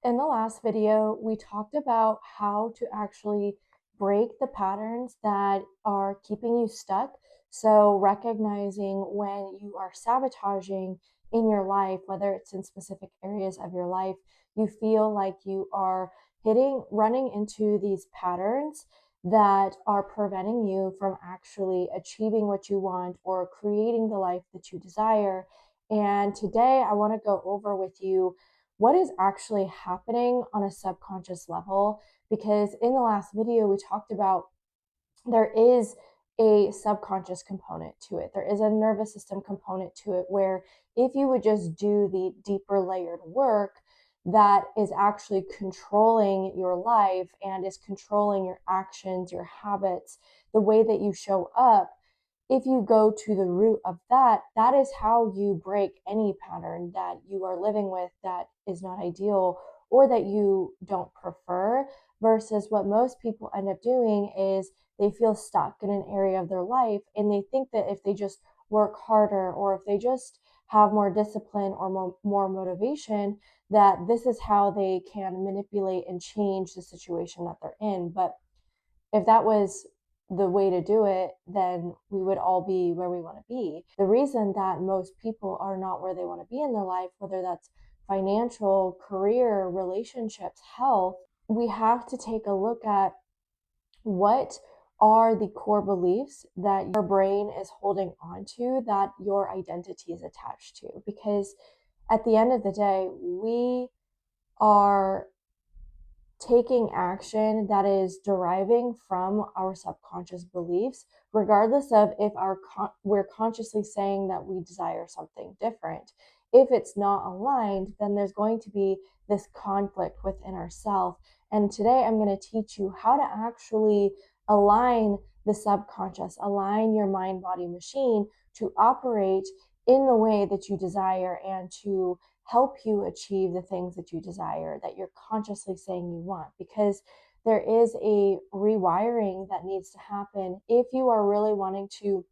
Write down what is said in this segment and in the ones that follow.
In the last video, we talked about how to actually break the patterns that are keeping you stuck. So, recognizing when you are sabotaging in your life, whether it's in specific areas of your life, you feel like you are running into these patterns that are preventing you from actually achieving what you want or creating the life that you desire. And today, I want to go over with you what is actually happening on a subconscious level. Because in the last video, we talked about there is a subconscious component to it. There is a nervous system component to it where if you would just do the deeper layered work that is actually controlling your life and is controlling your actions, your habits, the way that you show up, if you go to the root of that, that is how you break any pattern that you are living with that is not ideal or that you don't prefer. Versus what most people end up doing is they feel stuck in an area of their life and they think that if they just work harder or if they just have more discipline or more motivation, that this is how they can manipulate and change the situation that they're in. But if that was the way to do it, then we would all be where we want to be. The reason that most people are not where they want to be in their life, whether that's financial, career, relationships, health, we have to take a look at what are the core beliefs that your brain is holding on to that your identity is attached to. Because at the end of the day, we are taking action that is deriving from our subconscious beliefs, regardless of if we're consciously saying that we desire something different. If it's not aligned, then there's going to be this conflict within ourselves. And today I'm going to teach you how to actually align the subconscious, align your mind body machine to operate in the way that you desire and to help you achieve the things that you desire, that you're consciously saying you want. Because there is a rewiring that needs to happen if you are really wanting to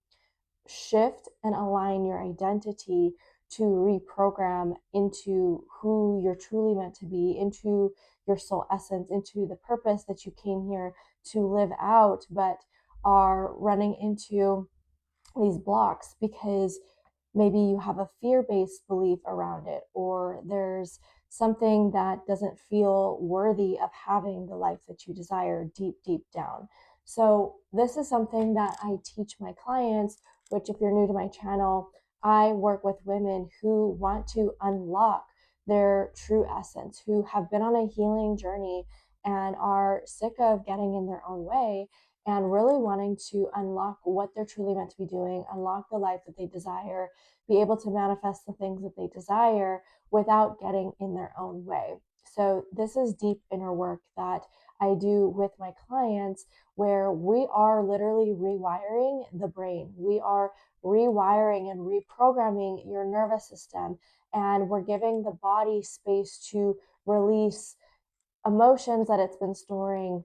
shift and align your identity to reprogram into who you're truly meant to be, into your soul essence, into the purpose that you came here to live out, but are running into these blocks because maybe you have a fear-based belief around it, or there's something that doesn't feel worthy of having the life that you desire deep, deep down. So this is something that I teach my clients, which if you're new to my channel, I work with women who want to unlock their true essence, who have been on a healing journey and are sick of getting in their own way and really wanting to unlock what they're truly meant to be doing, unlock the life that they desire, be able to manifest the things that they desire without getting in their own way. So, this is deep inner work that I do with my clients where we are literally rewiring the brain. We are rewiring and reprogramming your nervous system, and we're giving the body space to release emotions that it's been storing,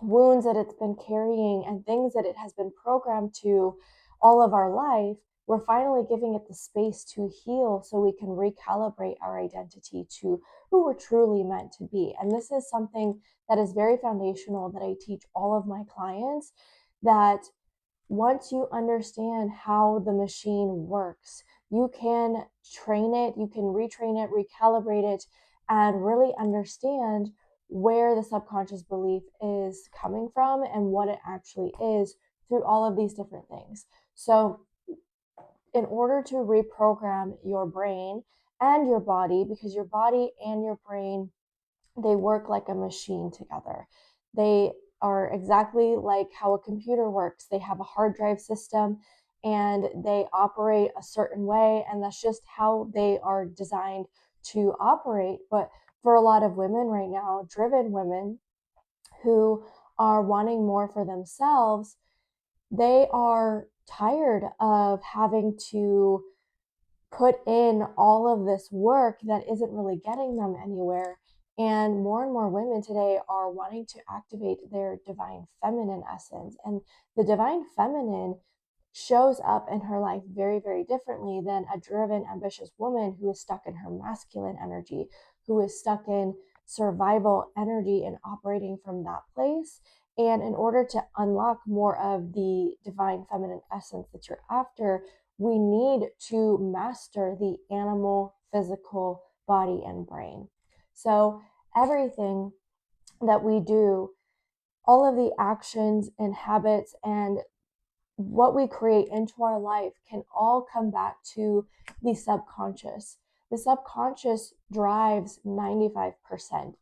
wounds that it's been carrying, and things that it has been programmed to all of our life. We're finally giving it the space to heal so we can recalibrate our identity to who we're truly meant to be. And this is something that is very foundational that I teach all of my clients, that once you understand how the machine works, you can train it, you can retrain it, recalibrate it, and really understand where the subconscious belief is coming from and what it actually is through all of these different things. So, in order to reprogram your brain and your body, because your body and your brain, they work like a machine together. They are exactly like how a computer works. They have a hard drive system and they operate a certain way, and that's just how they are designed to operate. But for a lot of women right now, driven women who are wanting more for themselves, they are tired of having to put in all of this work that isn't really getting them anywhere. And more women today are wanting to activate their divine feminine essence. And the divine feminine shows up in her life very, very differently than a driven, ambitious woman who is stuck in her masculine energy, who is stuck in survival energy and operating from that place. And in order to unlock more of the divine feminine essence that you're after, we need to master the animal physical body and brain. So everything that we do, all of the actions and habits and what we create into our life can all come back to the subconscious. The subconscious drives 95%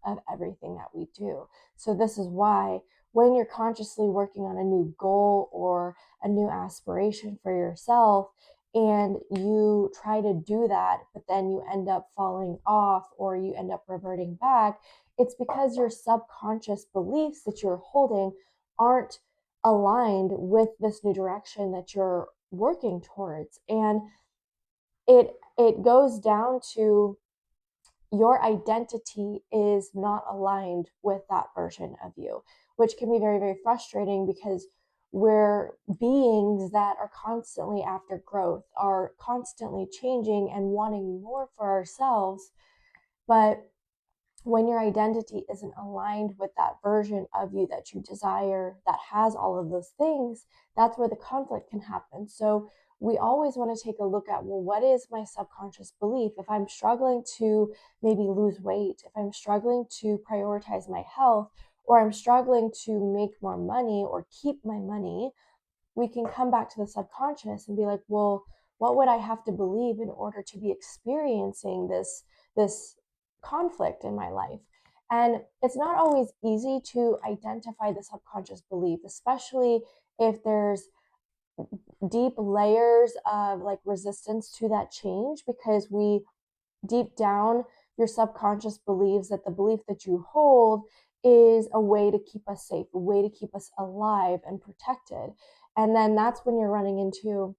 of everything that we do. So, this is why when you're consciously working on a new goal or a new aspiration for yourself, and you try to do that, but then you end up falling off or you end up reverting back, it's because your subconscious beliefs that you're holding aren't aligned with this new direction that you're working towards. And it goes down to your identity is not aligned with that version of you, which can be very, very frustrating because we're beings that are constantly after growth, are constantly changing and wanting more for ourselves. But when your identity isn't aligned with that version of you that you desire, that has all of those things, that's where the conflict can happen. So we always want to take a look at, well, what is my subconscious belief? If I'm struggling to maybe lose weight, if I'm struggling to prioritize my health, or I'm struggling to make more money or keep my money, we can come back to the subconscious and be like, well, what would I have to believe in order to be experiencing this conflict in my life? And it's not always easy to identify the subconscious belief, especially if there's deep layers of like resistance to that change, because we deep down, your subconscious believes that the belief that you hold is a way to keep us safe, a way to keep us alive and protected. And then that's when you're running into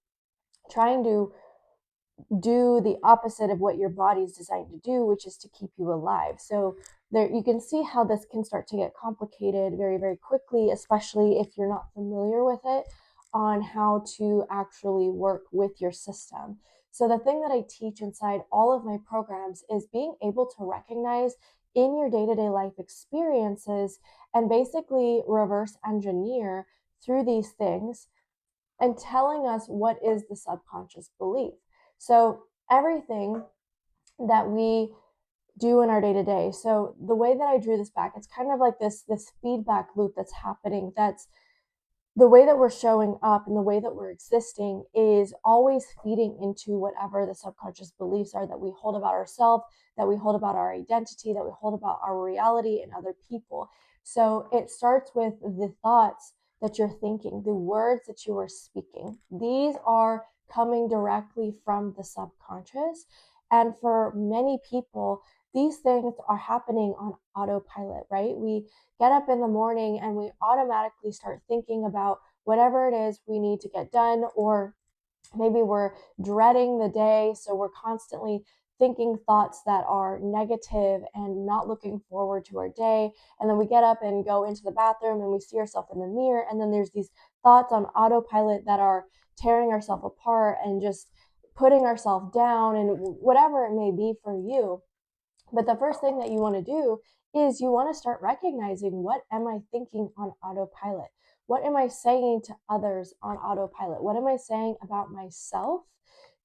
trying to do the opposite of what your body is designed to do, which is to keep you alive. So there you can see how this can start to get complicated very, very quickly, especially if you're not familiar with it, on how to actually work with your system. So the thing that I teach inside all of my programs is being able to recognize in your day-to-day life experiences and basically reverse engineer through these things and telling us what is the subconscious belief. So everything that we do in our day to day. So the way that I drew this back, it's kind of like this feedback loop that's happening. That's the way that we're showing up and the way that we're existing is always feeding into whatever the subconscious beliefs are that we hold about ourselves, that we hold about our identity, that we hold about our reality and other people. So it starts with the thoughts that you're thinking, the words that you are speaking. These are coming directly from the subconscious. And for many people, these things are happening on autopilot, right? We get up in the morning and we automatically start thinking about whatever it is we need to get done, or maybe we're dreading the day. So we're constantly thinking thoughts that are negative and not looking forward to our day. And then we get up and go into the bathroom and we see ourselves in the mirror. And then there's these thoughts on autopilot that are tearing ourselves apart and just putting ourselves down and whatever it may be for you. But the first thing that you want to do is you want to start recognizing, what am I thinking on autopilot? What am I saying to others on autopilot? What am I saying about myself?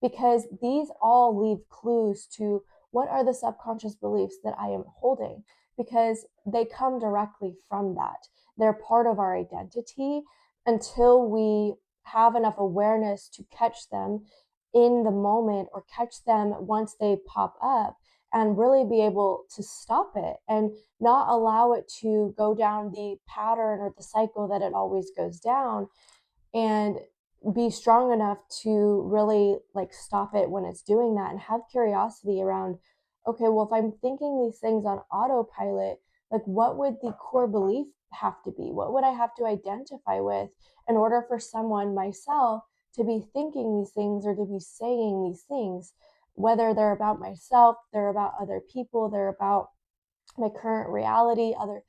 Because these all leave clues to what are the subconscious beliefs that I am holding, because they come directly from that. They're part of our identity until we have enough awareness to catch them in the moment or catch them once they pop up and really be able to stop it and not allow it to go down the pattern or the cycle that it always goes down, and be strong enough to really like stop it when it's doing that and have curiosity around, okay, well, if I'm thinking these things on autopilot, like what would the core belief have to be? What would I have to identify with in order for someone, myself, to be thinking these things or to be saying these things, whether they're about myself, they're about other people, they're about my current reality, other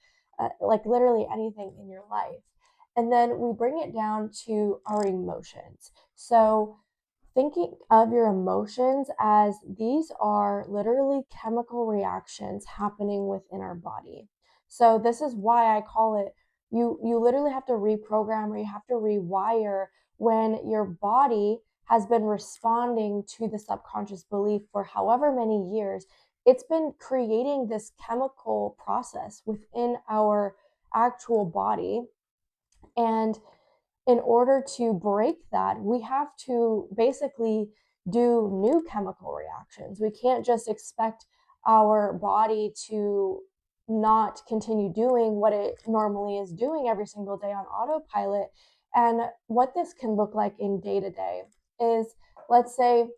like literally anything in your life. And then we bring it down to our emotions. So thinking of your emotions as these are literally chemical reactions happening within our body. So this is why I call it, you literally have to reprogram, or you have to rewire when your body has been responding to the subconscious belief for however many years. It's been creating this chemical process within our actual body. And in order to break that, we have to basically do new chemical reactions. We can't just expect our body to not continue doing what it normally is doing every single day on autopilot. And what this can look like in day to day is, let's say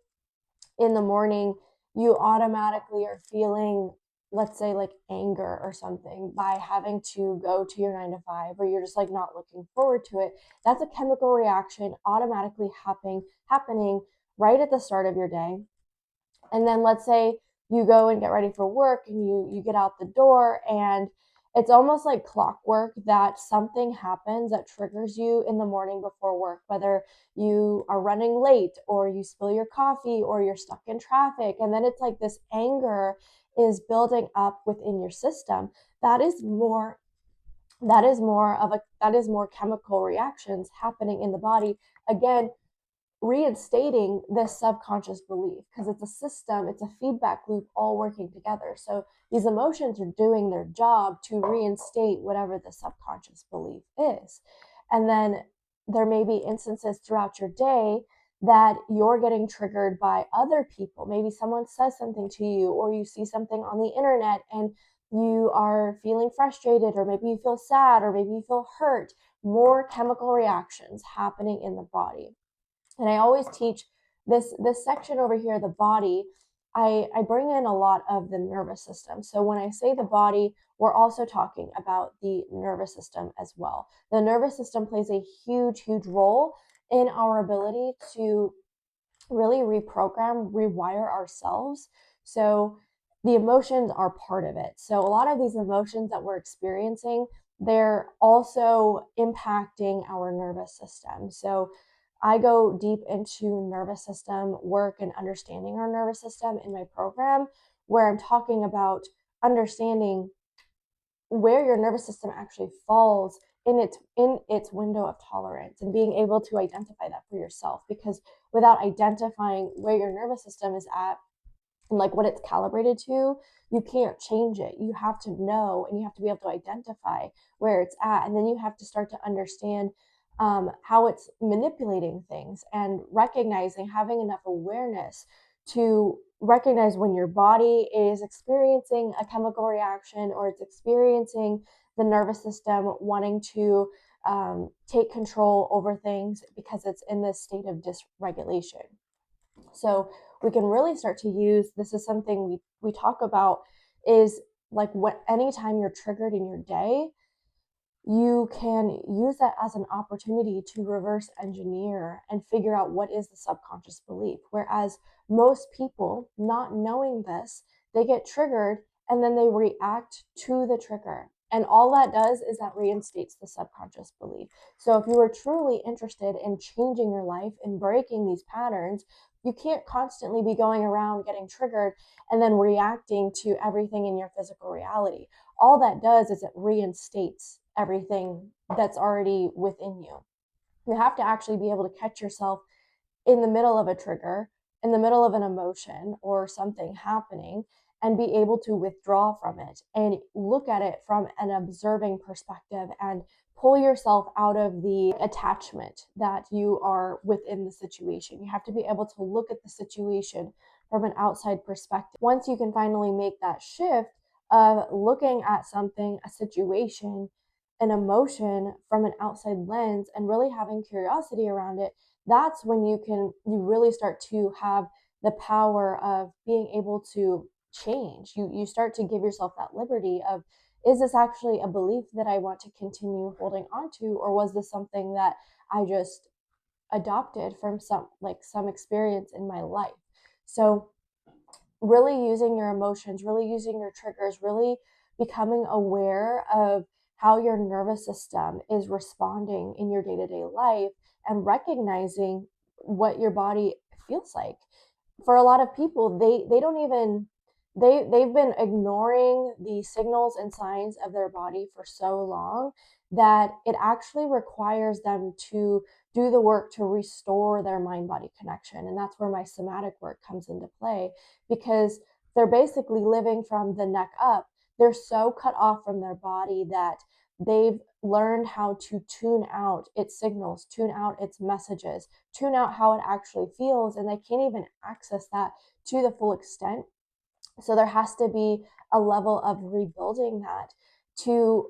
in the morning, you automatically are feeling, let's say, like anger or something by having to go to your 9 to 5, or you're just like not looking forward to it. That's a chemical reaction automatically happening right at the start of your day. And then let's say you go and get ready for work, and you get out the door, and it's almost like clockwork that something happens that triggers you in the morning before work, whether you are running late, or you spill your coffee, or you're stuck in traffic. And then it's like this anger is building up within your system. That is more that is more chemical reactions happening in the body, again, reinstating this subconscious belief, because it's a system, it's a feedback loop all working together. So these emotions are doing their job to reinstate whatever the subconscious belief is. And then there may be instances throughout your day that you're getting triggered by other people. Maybe someone says something to you, or you see something on the internet and you are feeling frustrated, or maybe you feel sad, or maybe you feel hurt. More chemical reactions happening in the body. And I always teach this section over here, the body. I bring in a lot of the nervous system. So when I say the body, we're also talking about the nervous system as well. The nervous system plays a huge role in our ability to really reprogram, rewire ourselves. So the emotions are part of it. So a lot of these emotions that we're experiencing, they're also impacting our nervous system. So I go deep into nervous system work and understanding our nervous system in my program, where I'm talking about understanding where your nervous system actually falls in its window of tolerance, and being able to identify that for yourself. Because without identifying where your nervous system is at and like what it's calibrated to, you can't change it. You have to know, and you have to be able to identify where it's at, and then you have to start to understand how it's manipulating things, and recognizing, having enough awareness to recognize when your body is experiencing a chemical reaction, or it's experiencing the nervous system wanting to take control over things because it's in this state of dysregulation. So we can really start to use, this is something we talk about, is like what anytime you're triggered in your day, you can use that as an opportunity to reverse engineer and figure out what is the subconscious belief. Whereas most people, not knowing this, they get triggered and then they react to the trigger. And all that does is that reinstates the subconscious belief. So if you are truly interested in changing your life and breaking these patterns, you can't constantly be going around getting triggered and then reacting to everything in your physical reality. All that does is it reinstates everything that's already within you. You have to actually be able to catch yourself in the middle of a trigger, in the middle of an emotion or something happening, and be able to withdraw from it and look at it from an observing perspective, and pull yourself out of the attachment that you are within the situation. You have to be able to look at the situation from an outside perspective. Once you can finally make that shift of looking at something, a situation, an emotion from an outside lens, and really having curiosity around it, that's when you really start to have the power of being able to change. You start to give yourself that liberty of, is this actually a belief that I want to continue holding on to, or was this something that I just adopted from some experience in my life? So really using your emotions, really using your triggers, really becoming aware of how your nervous system is responding in your day-to-day life, and recognizing what your body feels like. For a lot of people, they don't even they've been ignoring the signals and signs of their body for so long that it actually requires them to do the work to restore their mind body connection. And that's where my somatic work comes into play, because they're basically living from the neck up. They're so cut off from their body that they've learned how to tune out its signals, tune out its messages, tune out how it actually feels, and they can't even access that to the full extent. So there has to be a level of rebuilding that to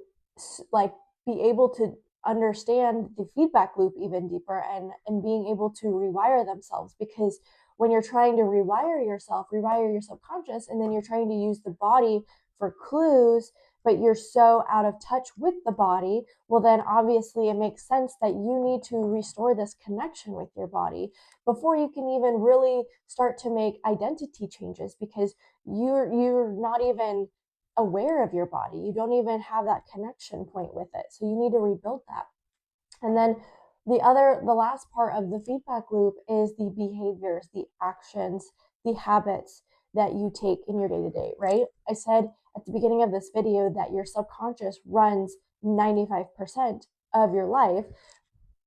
like be able to understand the feedback loop even deeper, and being able to rewire themselves. Because when you're trying to rewire yourself, rewire your subconscious, and then you're trying to use the body for clues, but you're so out of touch with the body, well, then obviously it makes sense that you need to restore this connection with your body before you can even really start to make identity changes, because you're not even aware of your body. You don't even have that connection point with it. So you need to rebuild that. And then the last part of the feedback loop is the behaviors, the actions, the habits that you take in your day to day, right? I said at the beginning of this video that your subconscious runs 95% of your life.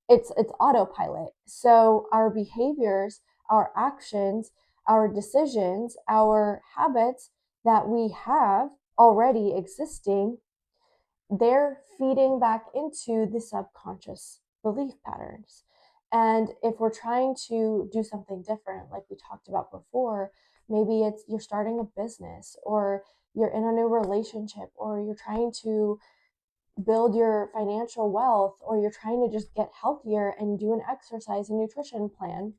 It's autopilot. So our behaviors, our actions, our decisions, our habits that we have already existing, they're feeding back into the subconscious belief patterns. And if we're trying to do something different, like we talked about before, maybe it's you're starting a business, or you're in a new relationship, or you're trying to build your financial wealth, or you're trying to just get healthier and do an exercise and nutrition plan.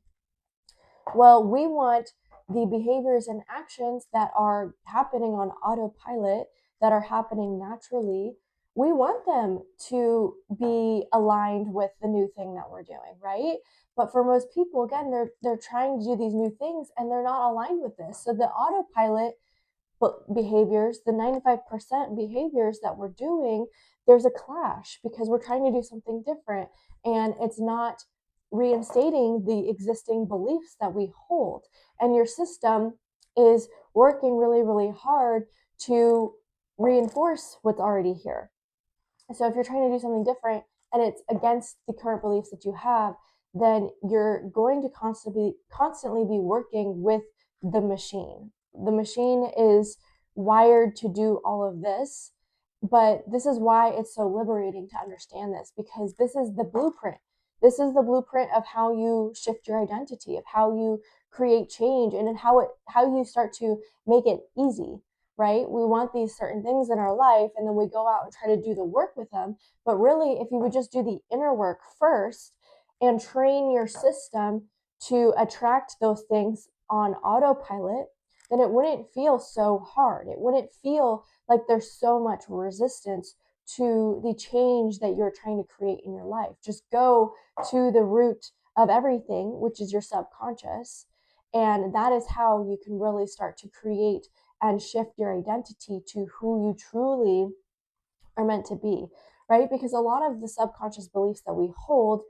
Well, we want the behaviors and actions that are happening on autopilot, that are happening naturally. We want them to be aligned with the new thing that we're doing, right? But for most people, again, they're trying to do these new things and they're not aligned with this. So the autopilot behaviors, the 95% behaviors that we're doing, there's a clash because we're trying to do something different, and it's not reinstating the existing beliefs that we hold. And your system is working really, really hard to reinforce what's already here. So if you're trying to do something different and it's against the current beliefs that you have, then you're going to constantly be working with the machine. The machine is wired to do all of this, but this is why it's so liberating to understand this, because this is the blueprint. This is the blueprint of how you shift your identity, of how you create change, and how you start to make it easy, right? We want these certain things in our life, and then we go out and try to do the work with them. But really, if you would just do the inner work first and train your system to attract those things on autopilot, then it wouldn't feel so hard. It wouldn't feel like there's so much resistance to the change that you're trying to create in your life. Just go to the root of everything, which is your subconscious. And that is how you can really start to create and shift your identity to who you truly are meant to be, right? Because a lot of the subconscious beliefs that we hold,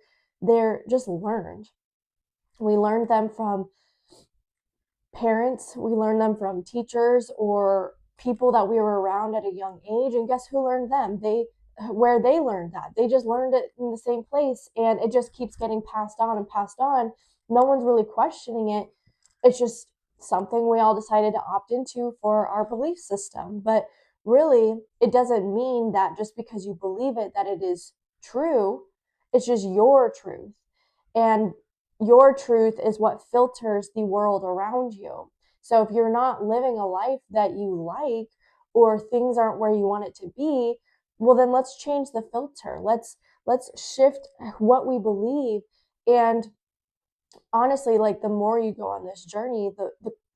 they're just learned. We learned them from parents, we learned them from teachers or people that we were around at a young age. And guess who learned them? Where they learned that. They just learned it in the same place, and it just keeps getting passed on and passed on. No one's really questioning it. It's just something we all decided to opt into for our belief system. But really, it doesn't mean that just because you believe it that it is true. It's just your truth. And your truth is what filters the world around you. So if you're not living a life that you like, or things aren't where you want it to be, well, then let's change the filter. Let's shift what we believe. And honestly, like, the more you go on this journey,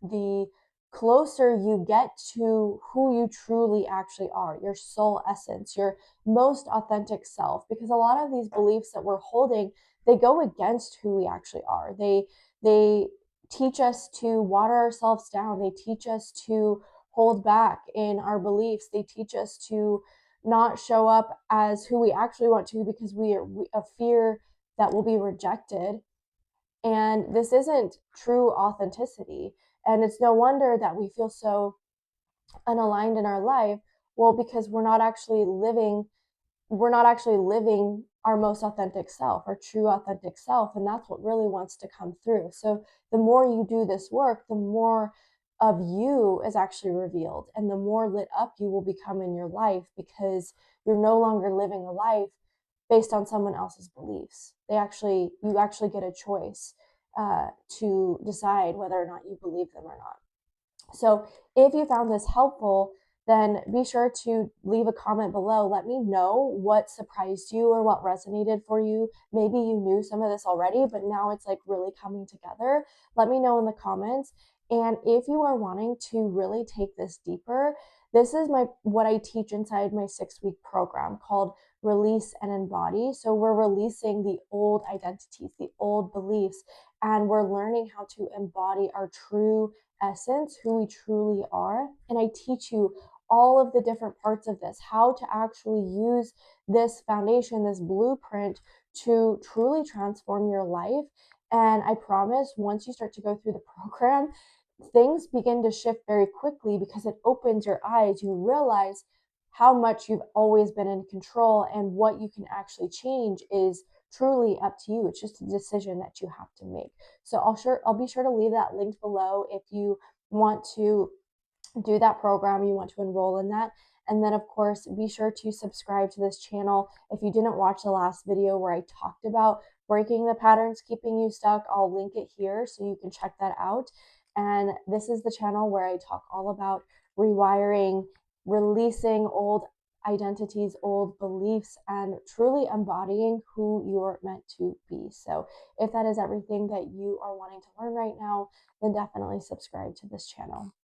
the closer you get to who you truly actually are, your soul essence, your most authentic self. Because a lot of these beliefs that we're holding, they go against who we actually are. They teach us to water ourselves down. They teach us to hold back in our beliefs. They teach us to not show up as who we actually want to, because we are a fear that will be rejected. And this isn't true authenticity. And it's no wonder that we feel so unaligned in our life. Well, because we're not actually living our most authentic self, our true authentic self. And that's what really wants to come through. So the more you do this work, the more of you is actually revealed, and the more lit up you will become in your life, because you're no longer living a life based on someone else's beliefs. You actually get a choice to decide whether or not you believe them or not. So if you found this helpful, then be sure to leave a comment below. Let me know what surprised you or what resonated for you. Maybe you knew some of this already, but now it's like really coming together. Let me know in the comments. And if you are wanting to really take this deeper, this is what I teach inside my 6-week program called Release and Embody. So we're releasing the old identities, the old beliefs, and we're learning how to embody our true essence, who we truly are. And I teach you all of the different parts of this, how to actually use this foundation, this blueprint, to truly transform your life. And I promise, once you start to go through the program, things begin to shift very quickly, because it opens your eyes. You realize how much you've always been in control, and what you can actually change is truly up to you. It's just a decision that you have to make. So I'll be sure to leave that linked below if you want to do that program, you want to enroll in that. And then, of course, be sure to subscribe to this channel. If you didn't watch the last video where I talked about breaking the patterns keeping you stuck, I'll link it here so you can check that out. And this is the channel where I talk all about rewiring, releasing old identities, old beliefs, and truly embodying who you're meant to be. So if that is everything that you are wanting to learn right now, then definitely subscribe to this channel.